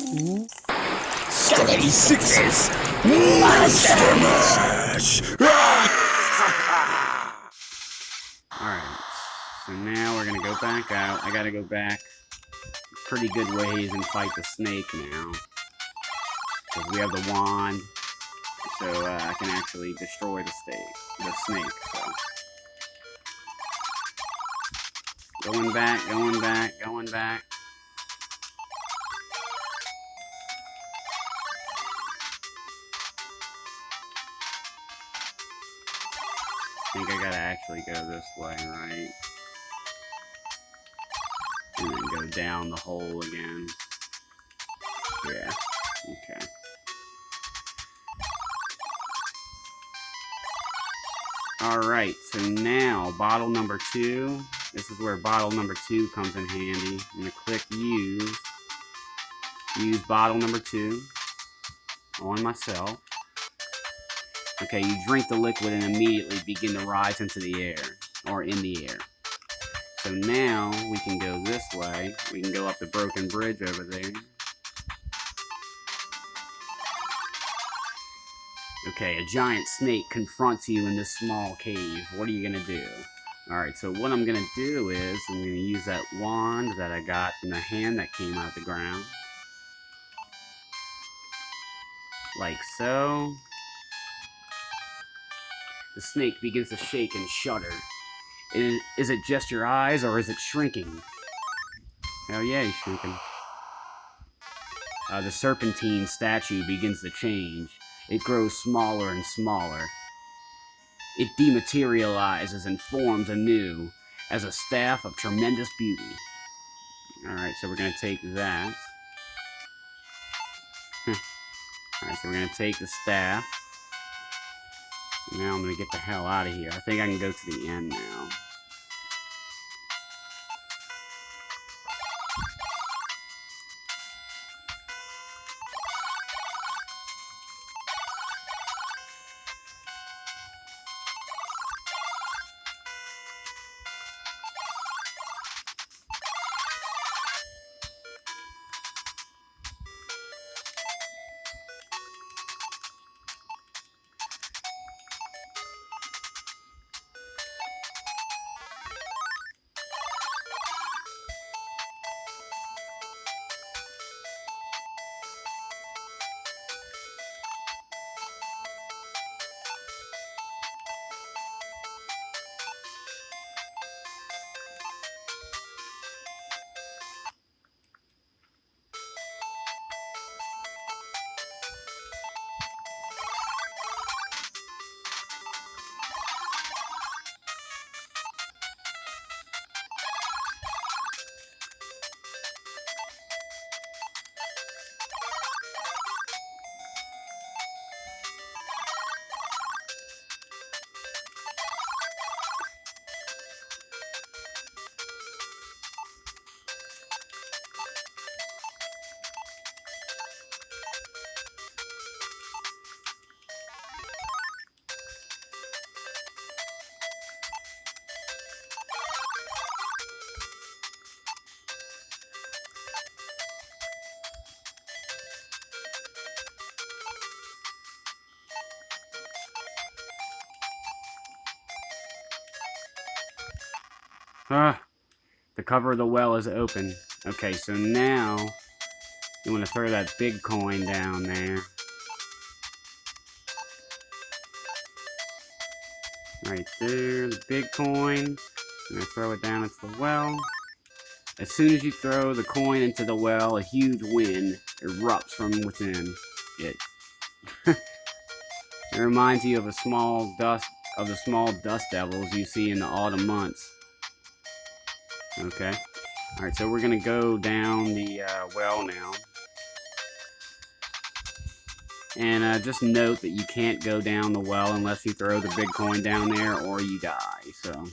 Steady sixes! Monster Mash! Alright, so now we're gonna go back out. I gotta go back pretty good ways and fight the snake now. Because we have the wand, so I can actually destroy the snake, so. Going back, going back, going back. I think I gotta actually go this way, right? And then go down the hole again. Yeah, okay. Alright, so now, bottle number 2. This is where bottle number 2 comes in handy. I'm gonna click use. Use bottle number 2 on myself. Okay, you drink the liquid and immediately begin to rise into the air, or in the air. So now, we can go this way. We can go up the broken bridge over there. Okay, a giant snake confronts you in this small cave. What are you gonna do? Alright, so what I'm gonna do is, I'm gonna use that wand that I got from the hand that came out of the ground. Like so. The snake begins to shake and shudder. Is it just your eyes, or is it shrinking? Hell yeah, he's shrinking. The serpentine statue begins to change. It grows smaller and smaller. It dematerializes and forms anew as a staff of tremendous beauty. Alright, so we're going to take that. Alright, so we're going to take the staff. Now I'm going to get the hell out of here. I think I can go to the end now. The cover of the well is open. Okay, so now you want to throw that big coin down there. Right there, the big coin. I'm going to throw it down into the well. As soon as you throw the coin into the well, a huge wind erupts from within it. It reminds you of the small dust devils you see in the autumn months. Okay. Alright, so we're gonna go down the well now. And just note that you can't go down the well unless you throw the big coin down there or you die, so.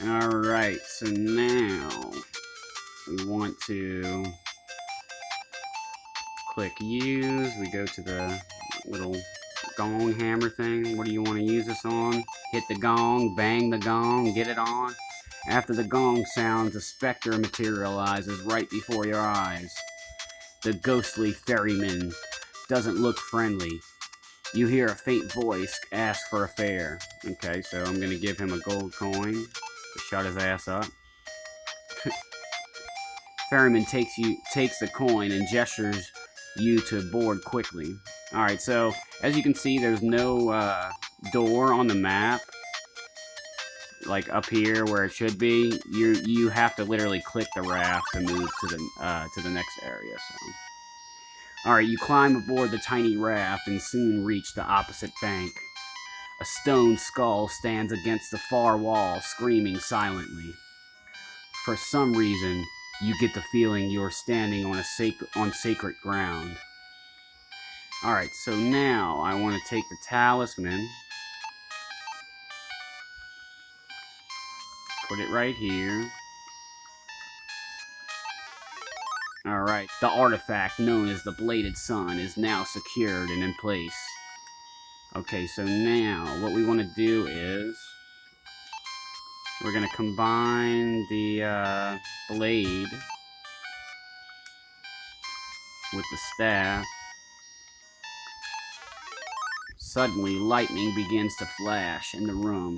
Alright, so now we want to click use. We go to the little gong hammer thing. What do you want to use this on? Hit the gong, bang the gong, get it on. After the gong sounds, a specter materializes right before your eyes. The ghostly ferryman doesn't look friendly. You hear a faint voice ask for a fare. Okay, so I'm gonna give him a gold coin to shut his ass up. Ferryman takes the coin and gestures you to board quickly. Alright, so as you can see, there's no door on the map. Like up here where it should be. You have to literally click the raft to move to the next area. So, alright, you climb aboard the tiny raft and soon reach the opposite bank. A stone skull stands against the far wall, screaming silently. For some reason, you get the feeling you're standing on sacred ground. Alright, so now I want to take the talisman, put it right here. Alright, the artifact known as the Bladed Sun is now secured and in place. Okay, so now what we want to do is we're going to combine the blade with the staff. Suddenly, lightning begins to flash in the room.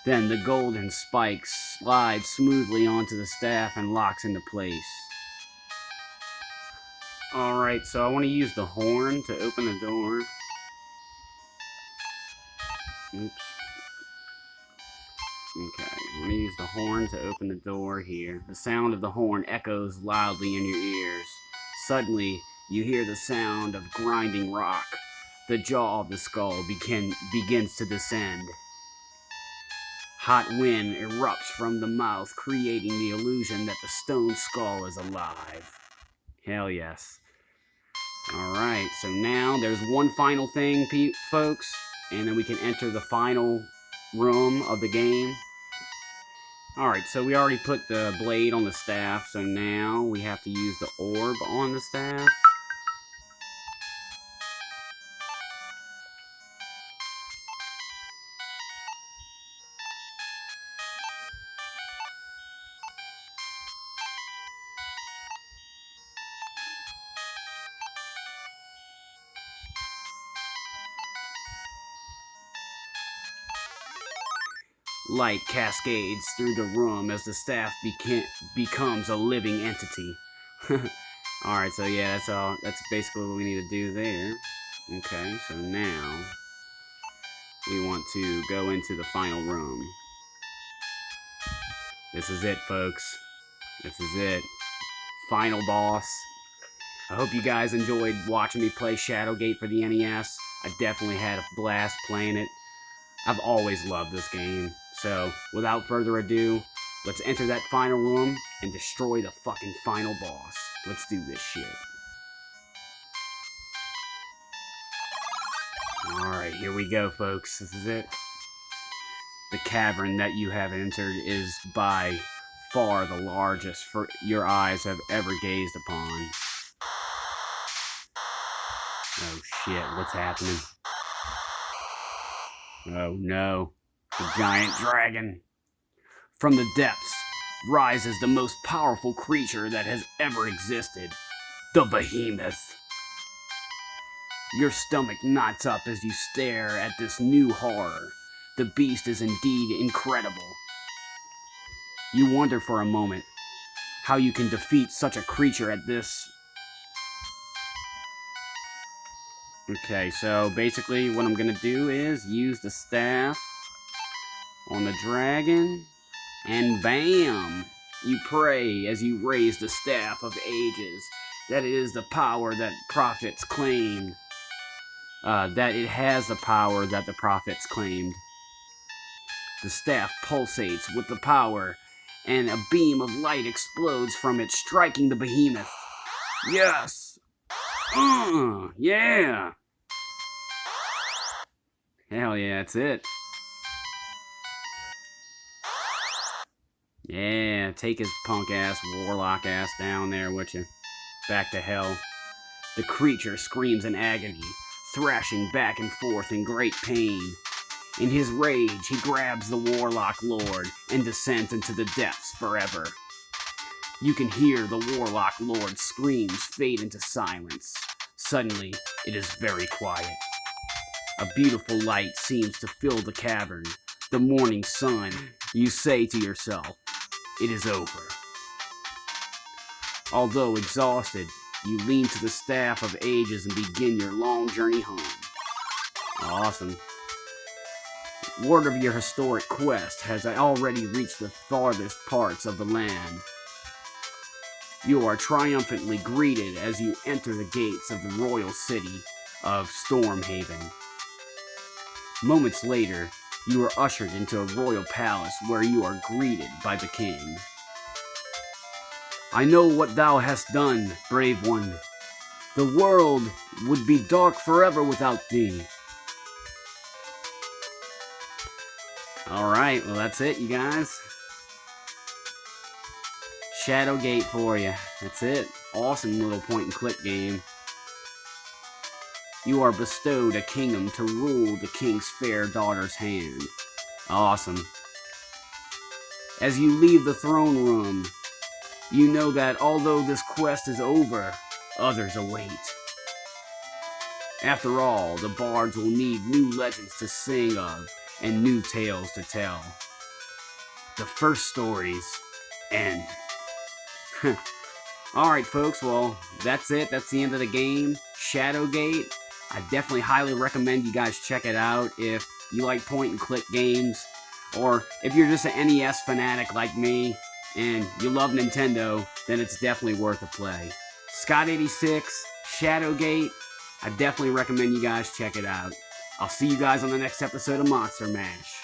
Then the golden spike slides smoothly onto the staff and locks into place. Alright, so I want to use the horn to open the door. Oops. Okay, I'm going to use the horn to open the door here. The sound of the horn echoes loudly in your ears. Suddenly, you hear the sound of grinding rock. The jaw of the skull begins to descend. Hot wind erupts from the mouth, creating the illusion that the stone skull is alive. Hell yes. Alright, so now there's one final thing, folks, and then we can enter the final room of the game. Alright, so we already put the blade on the staff, so now we have to use the orb on the staff. Light cascades through the room as the staff becomes a living entity. Alright, so yeah, that's basically what we need to do there. Okay, so now we want to go into the final room. This is it, folks. This is it. Final boss. I hope you guys enjoyed watching me play Shadowgate for the NES. I definitely had a blast playing it. I've always loved this game. So, without further ado, let's enter that final room and destroy the fucking final boss. Let's do this shit. Alright, here we go, folks. This is it. The cavern that you have entered is by far the largest your eyes have ever gazed upon. Oh shit, what's happening? Oh no. The giant dragon. From the depths rises the most powerful creature that has ever existed. The behemoth. Your stomach knots up as you stare at this new horror. The beast is indeed incredible. You wonder for a moment how you can defeat such a creature at this. Okay, so basically what I'm gonna do is use the staff on the dragon, and bam! You pray as you raise the staff of ages. That it is the power that prophets claimed. That it has the power that the prophets claimed. The staff pulsates with the power, and a beam of light explodes from it, striking the behemoth. Yes! Yeah! Hell yeah, that's it. Yeah, take his punk ass, warlock ass down there with you. Back to hell. The creature screams in agony, thrashing back and forth in great pain. In his rage, he grabs the Warlock Lord and descends into the depths forever. You can hear the Warlock Lord's screams fade into silence. Suddenly, it is very quiet. A beautiful light seems to fill the cavern. The morning sun. You say to yourself, it is over. Although exhausted, you lean to the Staff of Ages and begin your long journey home. Awesome. Word of your historic quest has already reached the farthest parts of the land. You are triumphantly greeted as you enter the gates of the royal city of Stormhaven. Moments later, you are ushered into a royal palace where you are greeted by the king. I know what thou hast done, brave one. The world would be dark forever without thee. Alright, well that's it, you guys. Shadowgate for you. That's it. Awesome little point-and-click game. You are bestowed a kingdom to rule the king's fair daughter's hand. Awesome. As you leave the throne room, you know that although this quest is over, others await. After all, the bards will need new legends to sing of and new tales to tell. The first stories end. Alright folks, well, that's it. That's the end of the game. Shadowgate. I definitely highly recommend you guys check it out if you like point-and-click games, or if you're just an NES fanatic like me, and you love Nintendo, then it's definitely worth a play. Scott86, Shadowgate, I definitely recommend you guys check it out. I'll see you guys on the next episode of Monster Mash.